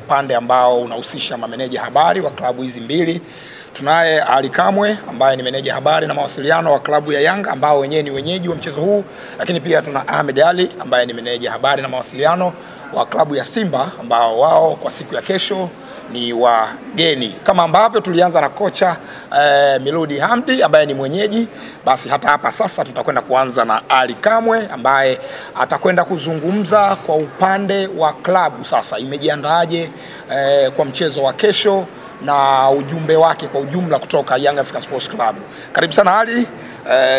upande ambao unahusisha mameneja habari wa klabu hizi mbili. Tunaye Ali Kamwe ambaye ni meneja habari na mawasiliano wa klabu ya Yanga ambao wenyewe ni wenyeji wa mchezo huu, lakini pia tuna Ahmed Ali ambaye ni meneja habari na mawasiliano wa klabu ya Simba ambao wao kwa siku ya kesho ni wageni. Kama ambavyo tulianza na kocha Miludi Hamdi ambaye ni mwenyeji, basi hata hapa sasa tutakwenda kuanza na Ali Kamwe ambaye atakwenda kuzungumza kwa upande wa klabu sasa imejiandaaje kwa mchezo wa kesho na ujumbe wake kwa ujumla kutoka Young African Sports Club. Karibu sana Ali,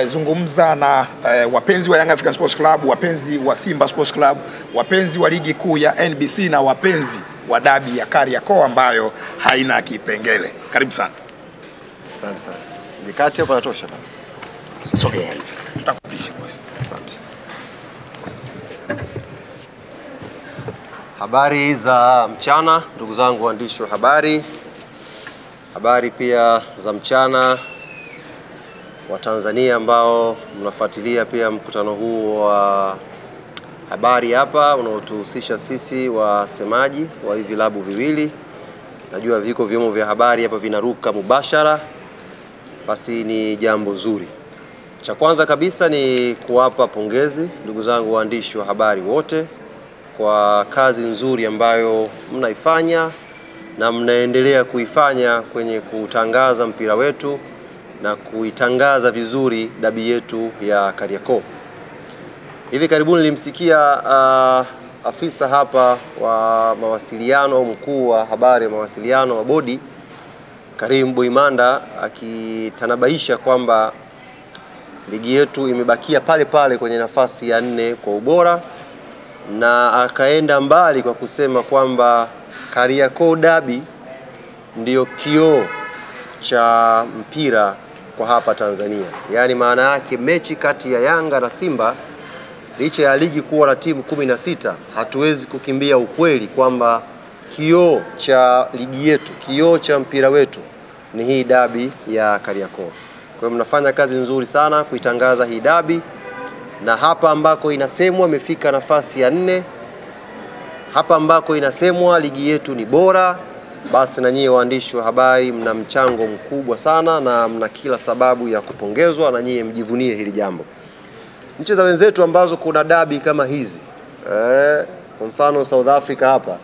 zungumza na wapenzi wa Young African Sports Club, wapenzi wa Simba Sports Club, wapenzi wa ligi kuu ya NBC na wapenzi wa dabi ya Kariakoo ambayo haina kipengele. Karibu sana. Asante sana. Nikati hapo natosha bana. Sogea hivi. Tutakupisha boss. Asante. Habari za mchana ndugu zangu waandishi wa habari. Habari pia za mchana wa Tanzania ambao mnafuatilia pia mkutano huu wa habari hapa unaotuhusisha sisi wasemaji wa hivi vilabu viwili. Najua viko vyombo vya habari hapa vinaruka mubashara, basi ni jambo zuri. Cha kwanza kabisa ni kuwapa pongezi ndugu zangu waandishi wa habari wote kwa kazi nzuri ambayo mnaifanya na mnaendelea kuifanya kwenye kutangaza mpira wetu na kuitangaza vizuri dabi yetu ya Kariakoo. Hivi karibuni nilimsikia afisa hapa wa mawasiliano, mkuu wa habari ya mawasiliano wa bodi Karim Boimanda akitanabaisha kwamba ligi yetu imebakia pale pale kwenye nafasi ya 4 kwa ubora, na akaenda mbali kwa kusema kwamba Kariakoo Derby ndio kioo cha mpira kwa hapa Tanzania. Yaani maana yake mechi kati ya Yanga na Simba, licha ya ligi kuwa na timu 16, hatuwezi kukimbia ukweli kwamba kioo cha ligi yetu, kioo cha mpira wetu ni hii derby ya Kariakoo. Kwa hiyo mnafanya kazi nzuri sana kuitangaza hii derby, na hapa ambako inasemwa imefika nafasi ya 4, hapa ambako inasemwa ligi yetu ni bora, basi na nyie waandishi wa habari mna mchango mkubwa sana na mna kila sababu ya kupongezwa, na nyie mjivunie hili jambo. Nchi za wenzetu ambazo kuna dabi kama hizi, kwa mfano South Africa hapa,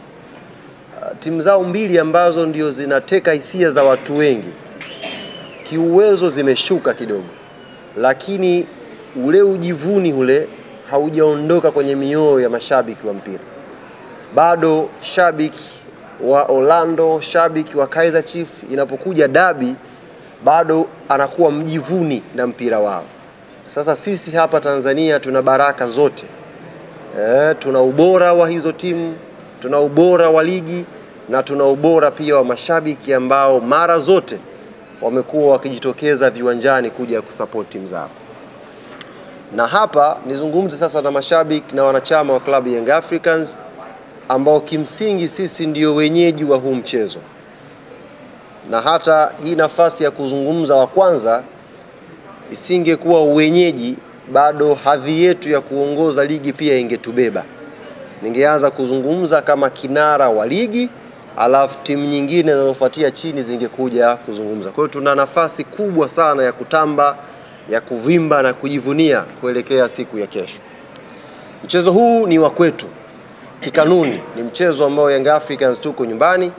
timu zao mbili ambazo ndio zinateka hisia za watu wengi, kiuwezo zimeshuka kidogo, lakini ule ujivuni ule haujaondoka kwenye mioyo ya mashabiki wa mpira. Bado shabiki wa Orlando, shabiki wa Kaizer Chiefs, inapokuja dabi bado anakuwa mjivuni na mpira wao. Sasa sisi hapa Tanzania tuna baraka zote. Tuna ubora wa hizo timu, tuna ubora wa ligi, na tuna ubora pia wa mashabiki ambao mara zote wamekuwa wakijitokeza viwanjani kuja kusupport timu zao. Na hapa nizungumze sasa na mashabiki na wanachama wa klabu Young Africans ambao kimsingi sisi ndio wenyeji wa huu mchezo. Na hata hii nafasi ya kuzungumza wa kwanza isingekuwa uwenyeji, bado hadhi yetu ya kuongoza ligi pia ingetubeba. Ningeanza kuzungumza kama kinara wa ligi, alafu timu nyingine zinazofuatia chini zingekuja kuzungumza. Kwa hiyo tuna nafasi kubwa sana ya kutamba, ya kuvimba na kujivunia kuelekea siku ya kesho. Mchezo huu ni wa kwetu. Kikanuni ni mchezo ambao Young Africans tuko nyumbani.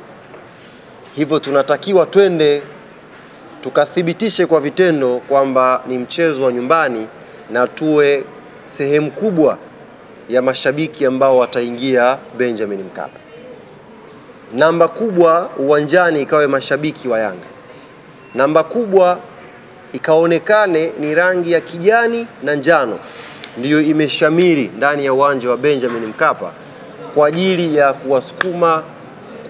Hivyo tunatakiwa twende tukathibitishe kwa vitendo kwamba ni mchezo wa nyumbani, na tuwe sehemu kubwa ya mashabiki ambao wataingia Benjamin Mkapa. Namba kubwa uwanjani ikawe mashabiki wa Yanga. Namba kubwa ikaonekane ni rangi ya kijani na njano ndiyo imeshamiri ndani ya uwanja wa Benjamin Mkapa kwa ajili ya kuwasukuma,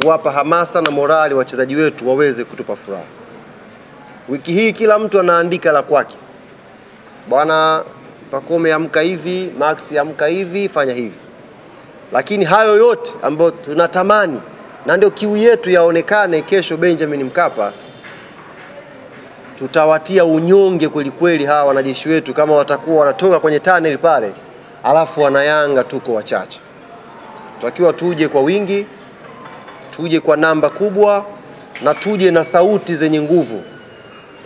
kuwapa hamasa na morali wachezaji wetu waweze kutupa furaha. Wiki hii kila mtu anaandika la kwake. Bwana Pacome amka hivi, Max amka hivi, fanya hivi. Lakini hayo yote ambayo tunatamani na ndio kiu yetu yaonekane kesho Benjamin Mkapa, tutawatia unyonge kweli kweli hawa wanajeshi wetu kama watakuwa wanatoka kwenye tunnel pale alafu wanayanga tuko wachache. Tutakiwa tuje kwa wingi, tuje kwa namba kubwa na tuje na sauti zenye nguvu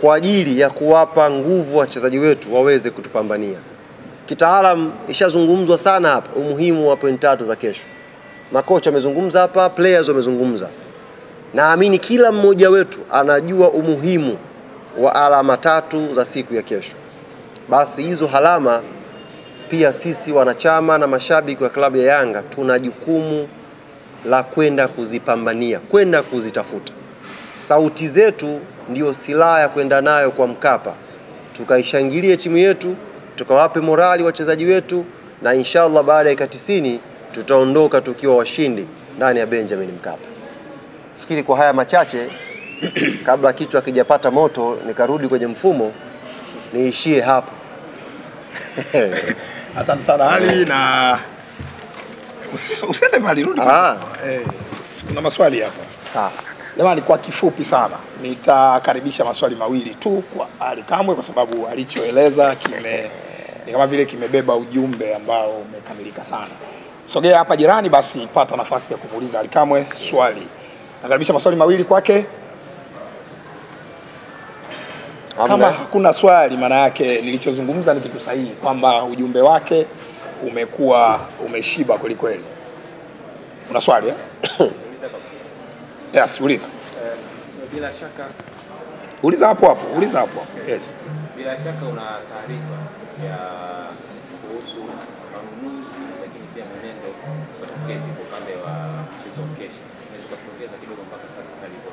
kwa ajili ya kuwapa nguvu wachezaji wetu waweze kutupambania. Kitaalam ishazungumzwa sana hapa umuhimu wa point 3 za kesho. Makocha wamezungumza hapa, players wamezungumza. Naamini kila mmoja wetu anajua umuhimu wa alama 3 za siku ya kesho. Basi hizo alama pia sisi wanachama na mashabiki wa klabu ya Yanga tuna jukumu la kwenda kuzipambania, kwenda kuzitafuta. Sauti zetu ndio silaha ya kwenda nayo kwa Mkapa. Tukaishangilie timu yetu, tukawape morali wachezaji wetu, na inshallah baada ya 90 tutaondoka tukiwa washindi ndani ya Benjamin Mkapa. Fikiri kwa haya machache kabla kichwa hakijapata moto nikarudi kwenye mfumo, niishie hapo. Asante sana Ali, na usiende mbali, rudi. Kuna maswali hapa. Sawa. Jamani, kwa kifupi sana nitakaribisha maswali mawili tu kwa Ali Kamwe, kwa sababu alichoeleza ni kama vile kimebeba ujumbe ambao umekamilika sana. Sogea hapa jirani, basi pata nafasi ya kumuuliza Ali Kamwe swali. Nakaribisha maswali mawili kwake. Kama hakuna swali, maana yake nilichozungumza ni kitu sahihi, kwamba ujumbe wake umekuwa umeshiba kweli kweli. Una swali eh? Yes, uliza. Bila shaka uliza hapo. Yes. Bila shaka una taarifa ya kuhusu manunuzi, lakini pia mwenendo wa tiketi kwa upande wa mchezo kesho. Unaweza kuongeza kidogo mpaka sasa kalipo?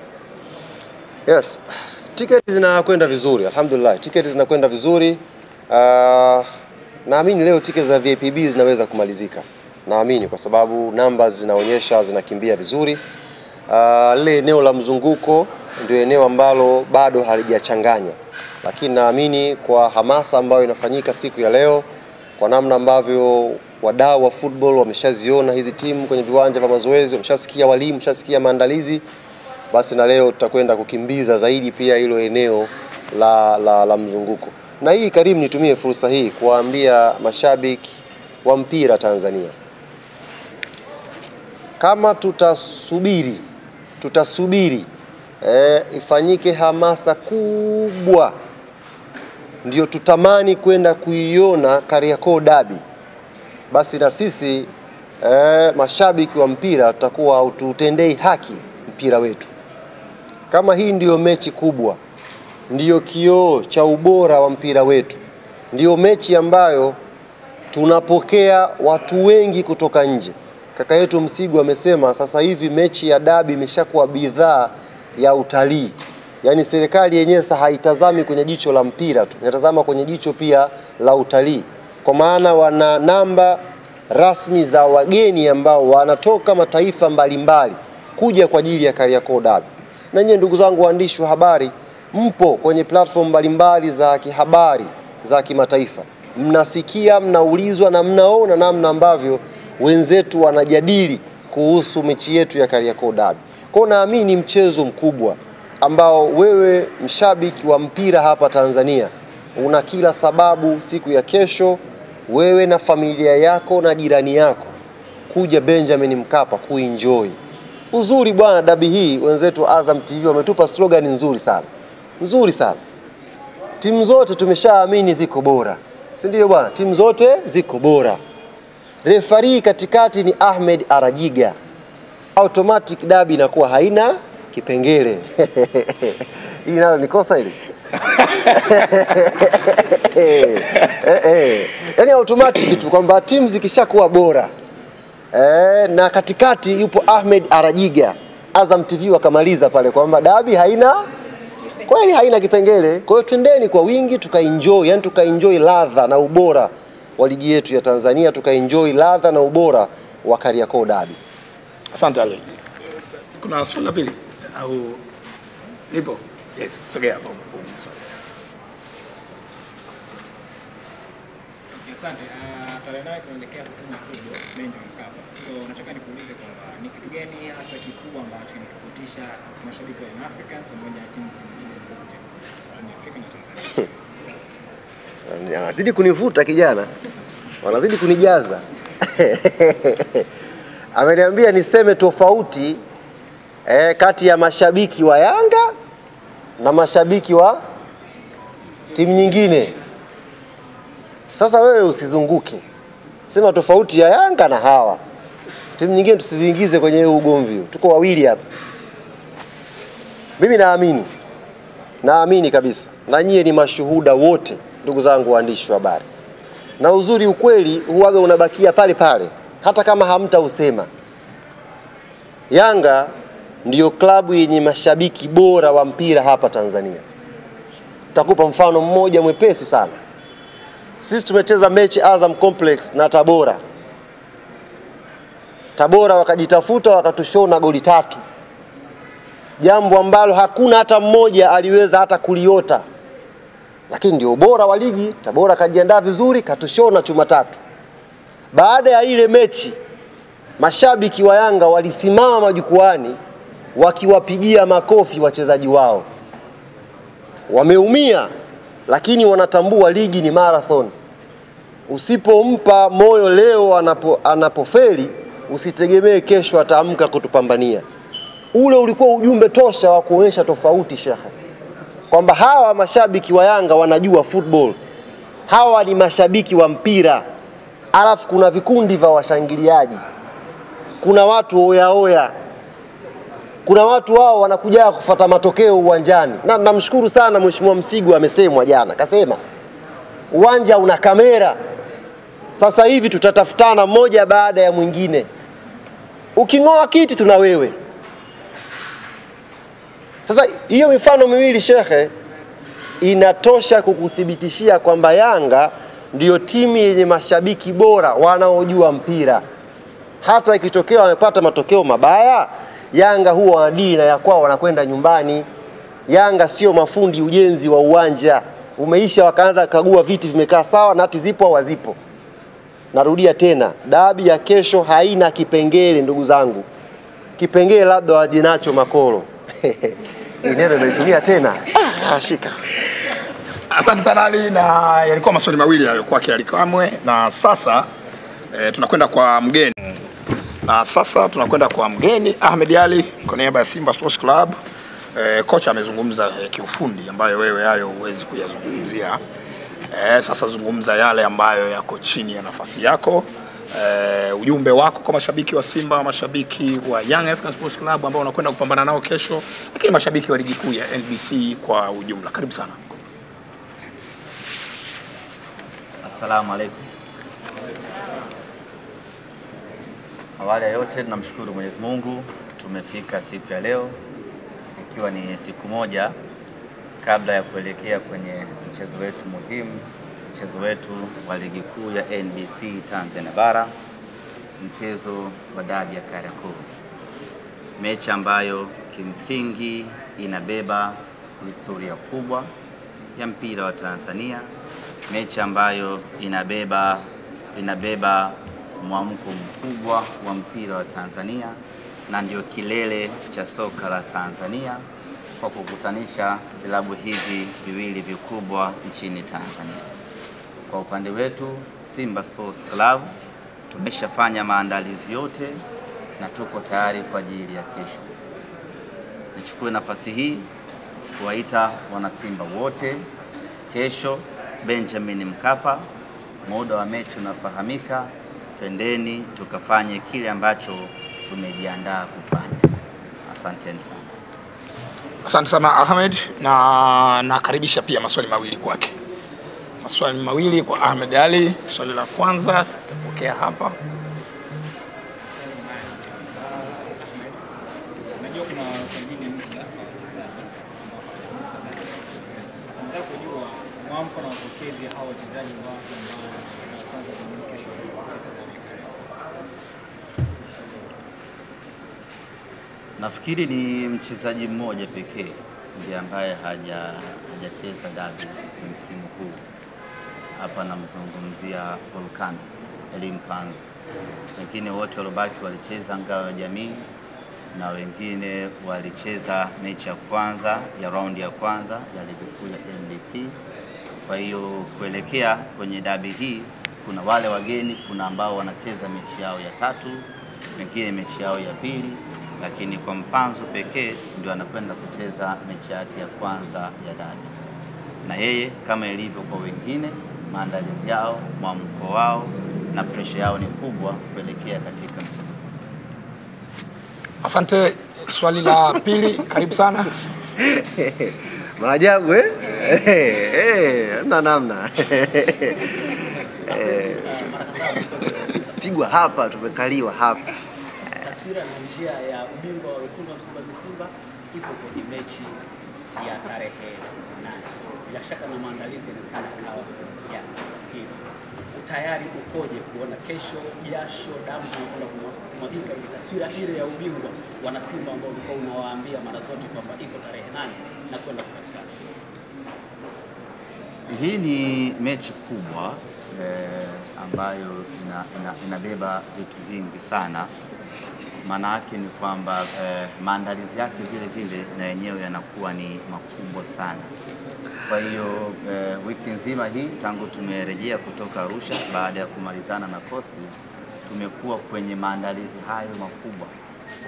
Yes. Tiketi zinakwenda vizuri, alhamdulillah. Tiketi zinakwenda vizuri. Naamini leo tiketi za VIPB zinaweza kumalizika. Naamini kwa sababu numbers zinaonyesha zinakimbia vizuri. Lile eneo la mzunguko ndio eneo ambalo bado halijachanganya. Lakini naamini kwa hamasa ambayo inafanyika siku ya leo, kwa namna ambavyo wadau wa football wameshaziona hizi timu kwenye viwanja vya mazoezi, wameshasikia walimu, wameshasikia maandalizi, basi na leo tutakwenda kukimbiza zaidi pia hilo eneo la mzunguko. Na hii Karim, nitumie fursa hii kuwaambia mashabiki wa mpira Tanzania, kama tutasubiri ifanyike hamasa kubwa ndio tutamani kwenda kuiona Kariakoo Derby, basi na sisi mashabiki wa mpira tutakuwa haututendei haki mpira wetu. Kama hii ndiyo mechi kubwa, ndiyo kioo cha ubora wa mpira wetu, ndiyo mechi ambayo tunapokea watu wengi kutoka nje. Kaka yetu Msigu amesema sasa hivi mechi ya dabi imeshakuwa bidhaa ya utalii. Yaani serikali yenyewe sasa haitazami kwenye jicho la mpira tu, inatazama kwenye jicho pia la utalii. Kwa maana wana namba rasmi za wageni ambao wanatoka mataifa mbalimbali kuja kwa ajili ya Kariakoo Derby. Na nyinyi ndugu zangu waandishi wa habari, mpo kwenye platform mbalimbali za kihabari za kimataifa. Mnasikia, mnaulizwa na mnaona namna ambavyo wenzetu wanajadili kuhusu mechi yetu ya Kariakoo Derby. Kwa naamini mchezo mkubwa ambao wewe mshabiki wa mpira hapa Tanzania una kila sababu siku ya kesho, wewe na familia yako na jirani yako kuja Benjamin Mkapa kuenjoy. Uzuri bwana, dabi hii wenzetu Azam TV wametupa slogan nzuri sana. Nzuri sana. Timu zote tumeshaamini ziko bora. Si ndio bwana? Timu zote ziko bora. Refari katikati ni Ahmed Arajiga. Automatic dabi inakuwa haina kipengele. Hii nalo ni kosa hili. Yaani automatic tu kwamba timu zikishakuwa bora. Na katikati yupo Ahmed Arajiga. Azam TV wakamaliza pale kwamba dabi haina kweli, haina kipengele. Kwa hiyo twendeni kwa wingi tukaenjoy, yani tukaenjoy ladha na ubora wa ligi yetu ya Tanzania, tukaenjoy ladha na ubora wa Kariakoo Derby. Asante Ali. Kuna swali la pili au nipo? Yes, sogea hapo. Asante. Tarehe 8 tunaelekea kutuma football Benjamin Mkapa. So nataka nikuulize kwamba ni kitu gani hasa kikubwa ambacho kinatofautisha mashabiki wa Africans pamoja na timu zingine zote barani Afrika na Tanzania? Anazidi kunivuta kijana. Wanazidi kunijaza. Ameniambia niseme tofauti kati ya mashabiki wa Yanga na mashabiki wa timu nyingine. Sasa wewe usizunguke, sema tofauti ya Yanga na hawa timu nyingine, tusiziingize kwenye ugomvi. Tuko wawili hapa. Mimi naamini kabisa, na nyie ni mashuhuda wote, ndugu zangu waandishi wa habari. Na uzuri, ukweli huaga unabakia pale pale, hata kama hamtausema. Yanga ndiyo klabu yenye mashabiki bora wa mpira hapa Tanzania. Takupa mfano mmoja mwepesi sana. Sisi tumecheza mechi Azam Complex na Tabora. Tabora wakajitafuta wakatushona goli 3. Jambo ambalo hakuna hata mmoja aliweza hata kuliota. Lakini ndio ubora wa ligi. Tabora kajiandaa vizuri, katushona chuma 3. Baada ya ile mechi, mashabiki wa Yanga walisimama majukwani wakiwapigia makofi wachezaji wao. Wameumia, lakini wanatambua ligi ni marathon. Usipompa moyo leo anapofeli, usitegemee kesho ataamka kutupambania. Ule ulikuwa ujumbe tosha wa kuonyesha tofauti, shekhe, kwamba hawa mashabiki wa Yanga wanajua football. Hawa ni mashabiki wa mpira. Alafu kuna vikundi vya washangiliaji. Kuna watu oya. Kuna watu wao wanakuja kufuata matokeo uwanjani. Na namshukuru sana Mheshimiwa Msigu, amesemwa jana. Kasema uwanja una kamera. Sasa hivi tutatafutana mmoja baada ya mwingine. Uking'oa kiti tuna wewe. Sasa hiyo mifano miwili, shekhe, inatosha kukuthibitishia kwamba Yanga ndiyo timu yenye mashabiki bora wanaojua mpira. Hata ikitokea wamepata matokeo mabaya, Yanga huwa wanadili na ya kwao, wanakwenda nyumbani. Yanga sio mafundi ujenzi wa uwanja. Umeisha wakaanza kagua viti vimekaa sawa, nati zipo au hazipo. Narudia tena, dabi ya kesho haina kipengele, ndugu zangu. Kipengele labda waje nacho makoro. Neno naitumia tena. Shika. Asante sana Ali, na yalikuwa maswali mawili hayo kwake Ali Kamwe, na sasa tunakwenda kwa mgeni. Ahmed Ally kwa niaba ya Simba Sports Club. Kocha amezungumza kiufundi ambayo wewe hayo huwezi kuyazungumzia. Sasa zungumza yale ambayo yako chini ya nafasi yako. Ujumbe wako kwa mashabiki wa Simba, mashabiki wa Young African Sports Club ambao wanakwenda kupambana nao kesho, lakini mashabiki wa ligi kuu ya NBC kwa ujumla. Karibu sana. Assalamu alaikum. Awali ya yote tunamshukuru Mwenyezi Mungu, tumefika siku ya leo ikiwa ni siku moja kabla ya kuelekea kwenye mchezo wetu muhimu, mchezo wetu wa ligi kuu ya NBC Tanzania Bara, mchezo wa dabi ya Kariakoo. Mechi ambayo kimsingi inabeba historia kubwa ya mpira wa Tanzania, mechi ambayo inabeba mwamko mkubwa wa mpira wa Tanzania, na ndio kilele cha soka la Tanzania kwa kukutanisha vilabu hivi viwili vikubwa nchini Tanzania. Kwa upande wetu Simba Sports Club tumeshafanya maandalizi yote na tuko tayari kwa ajili ya kesho. Nichukue nafasi hii kuwaita wanasimba wote kesho Benjamin Mkapa. Muda wa mechi unafahamika, twendeni tukafanye kile ambacho tumejiandaa kufanya. Asanteni sana. Asante sana Ahmed, na nakaribisha pia maswali mawili kwake. Maswali mawili kwa Ahmed Ally. Swali la kwanza tutapokea hapa. Najua kuna usajili mpya Nataka kujua mwamko na mapokezi hao wachezaji wake ambao wanaanza kesho. Nafikiri ni mchezaji mmoja pekee ndiye ambaye hajacheza dabi msimu huu. Hapa namzungumzia Volcano Elimpanzo. Wengine wote waliobaki walicheza ngao ya jamii na wengine walicheza mechi ya kwanza ya raundi ya kwanza ya ligi kuu ya NBC. Kwa hiyo kuelekea kwenye dabi hii kuna wale wageni, kuna ambao wanacheza mechi yao ya tatu, wengine mechi yao ya pili, lakini kwa Mpanzu pekee ndio anakwenda kucheza mechi yake ya kwanza ya dabi, na yeye kama ilivyo kwa wengine, maandalizi yao, mwamko wao na pressure yao ni kubwa kuelekea katika mchezo. Asante. Swali la pili, karibu sana. Maajabu na namna pigwa hapa, tumekaliwa hapa. Taswira na njia ya ubingwa wa wekundu wa Msimbazi Simba ipo kwenye mechi ya tarehe 8. Bila shaka na maandalizi yanawezekana kawa ya hivi. Utayari ukoje kuona kesho jasho damu zinakwenda kumwagika ili taswira ile ya ubingwa wana Simba ambao ulikuwa unawaambia mara zote kwamba iko tarehe 8 na kwenda kupatikana? Hii ni mechi kubwa ambayo inabeba vitu vingi sana. Maana yake ni kwamba maandalizi yake vile vile na yenyewe yanakuwa ni makubwa sana. Kwa hiyo wiki nzima hii tangu tumerejea kutoka Arusha baada ya kumalizana na Coastal, tumekuwa kwenye maandalizi hayo makubwa.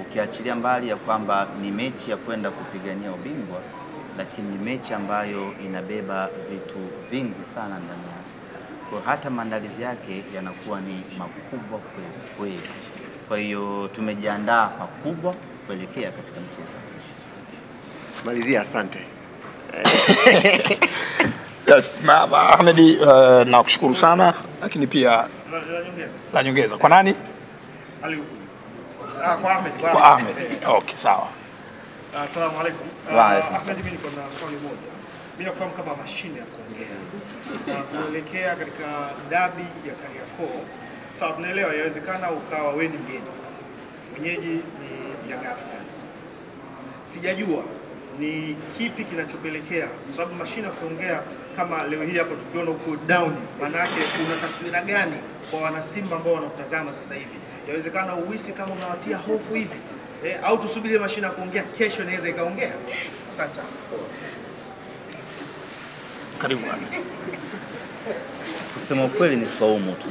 Ukiachilia mbali ya kwamba ni mechi ya kwenda kupigania ubingwa, lakini ni mechi ambayo inabeba vitu vingi sana ndani yake. Kwa hata maandalizi yake yanakuwa ni makubwa kweli. Kwa hiyo tumejiandaa pakubwa kuelekea katika mchezo. Malizia, asante. Yes, Ahmed, nakushukuru sana, lakini pia la nyongeza kwa nani? Kwa Ahmed. Okay, sawa. Asalamu alaykum. Ahmed, mimi niko na swali moja. Mimi nafahamu kama mashine ya kuongea kuelekea katika dabi ya Kariakoo. Sawa, tunaelewa yawezekana ukawa wewe ni mwenyeji ni Young Africans. Sijajua ni kipi kinachopelekea, kwa sababu mashine ya kuongea kama leo hii hapo tukiona uko down, maana yake kuna taswira gani kwa wana Simba ambao wanatazama sasa hivi? Yawezekana uhisi kama unawatia hofu hivi au tusubiri mashine ya kuongea kesho inaweza ikaongea? Asante sana. Karibu Ahmed. Kusema ukweli ni saumu tu.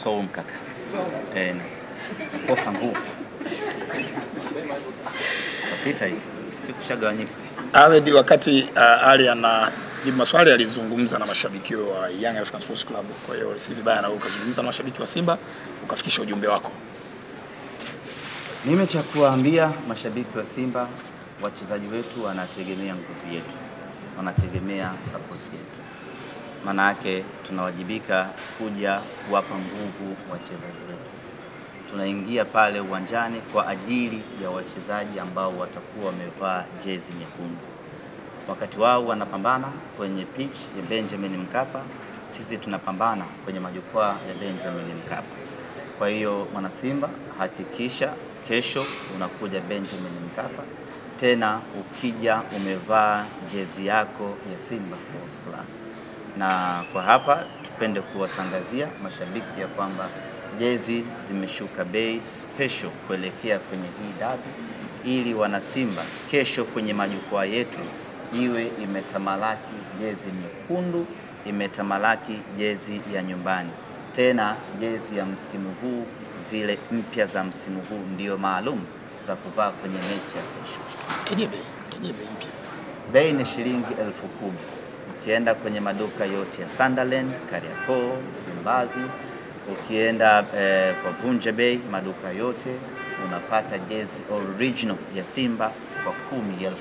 Saumu kaka. Kosa nguvu. Sasa hivi sikushagawanyika. Ahmed, wakati Ali anajibu maswali alizungumza na mashabiki wa Young African Sports Club, kwa hiyo si vibaya na ukazungumza na mashabiki wa Simba ukafikisha ujumbe wako. Mimi cha kuambia mashabiki wa Simba, wachezaji wetu wanategemea nguvu yetu, wanategemea support yetu. Maana yake tunawajibika kuja kuwapa nguvu wachezaji wetu. Tunaingia pale uwanjani kwa ajili ya wachezaji ambao watakuwa wamevaa jezi nyekundu. Wakati wao wanapambana kwenye pitch ya Benjamin Mkapa, sisi tunapambana kwenye majukwaa ya Benjamin Mkapa. Kwa hiyo mwana Simba, hakikisha kesho unakuja Benjamin Mkapa, tena ukija umevaa jezi yako ya Simba Sports Club. Na kwa hapa tupende kuwatangazia mashabiki ya kwamba jezi zimeshuka bei special kuelekea kwenye hii dabi, ili wana Simba kesho kwenye majukwaa yetu iwe imetamalaki jezi nyekundu, imetamalaki jezi ya nyumbani. Tena jezi ya msimu huu, zile mpya za msimu huu ndio maalum za kuvaa kwenye mechi ya kesho. Tajie bei mpya. Bei ni shilingi 10,000. Ukienda kwenye maduka yote ya Sunderland, Kariakoo, Msimbazi, ukienda kwa Vunja Bay, maduka yote unapata jezi original ya Simba kwa 10,000.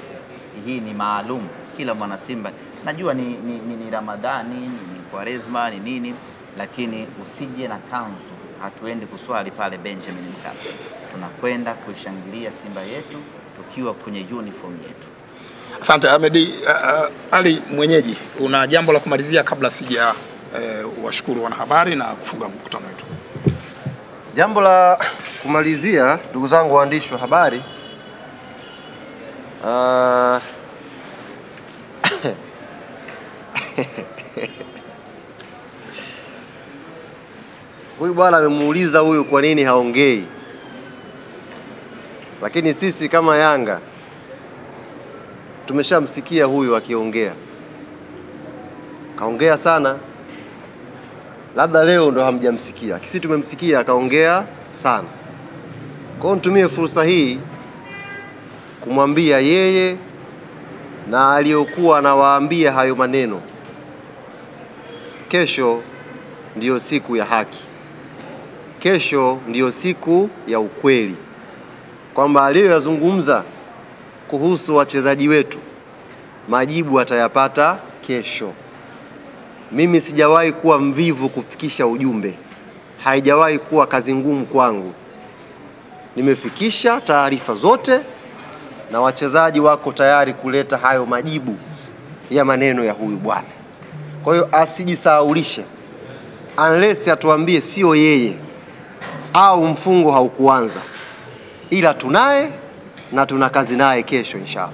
Hii ni maalum kila mwana Simba. Najua ni Ramadhani, ni Kwaresma, ni nini, lakini usije na kanzu. Hatuendi kuswali pale Benjamin Mkapa. Tunakwenda kuishangilia Simba yetu tukiwa kwenye uniform yetu. Asante Ahmed. Ali mwenyeji, una jambo la kumalizia kabla sija washukuru wanahabari na kufunga mkutano wetu? Jambo la kumalizia, ndugu zangu waandishi wa habari, huyu bwana amemuuliza huyu kwa nini haongei, lakini sisi kama Yanga tumeshamsikia huyu akiongea. Kaongea sana, labda leo ndo hamjamsikia. Sisi tumemsikia akaongea sana. Kwa hiyo nitumie fursa hii kumwambia yeye na aliyokuwa anawaambia hayo maneno, kesho ndiyo siku ya haki, kesho ndiyo siku ya ukweli, kwamba aliyoyazungumza kuhusu wachezaji wetu majibu atayapata kesho. Mimi sijawahi kuwa mvivu kufikisha ujumbe, haijawahi kuwa kazi ngumu kwangu. Nimefikisha taarifa zote na wachezaji wako tayari kuleta hayo majibu ya maneno ya huyu bwana. Kwa hiyo asijisahaulishe, unless atuambie sio yeye au mfungo haukuanza, ila tunaye na tuna kazi naye kesho inshallah.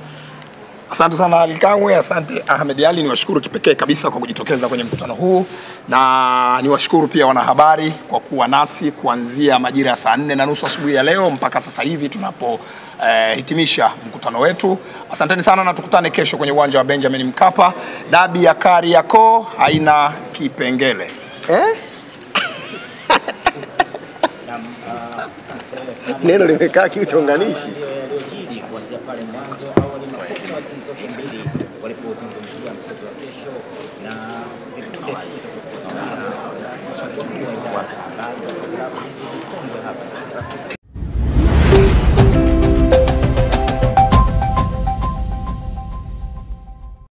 Asante sana Ali Kamwe, asante Ahmed Ali, niwashukuru kipekee kabisa kwa kujitokeza kwenye mkutano huu, na niwashukuru pia wanahabari kwa kuwa nasi kuanzia majira ya saa 4:30 asubuhi ya leo mpaka sasa hivi tunapo hitimisha mkutano wetu. Asanteni sana na tukutane kesho kwenye uwanja wa Benjamin Mkapa. Dabi ya Kariakoo haina kipengele. Neno limekaa kiuchonganishi. Kuanzia pale mwanzo awali walipozungumzia mchezo wa kesho na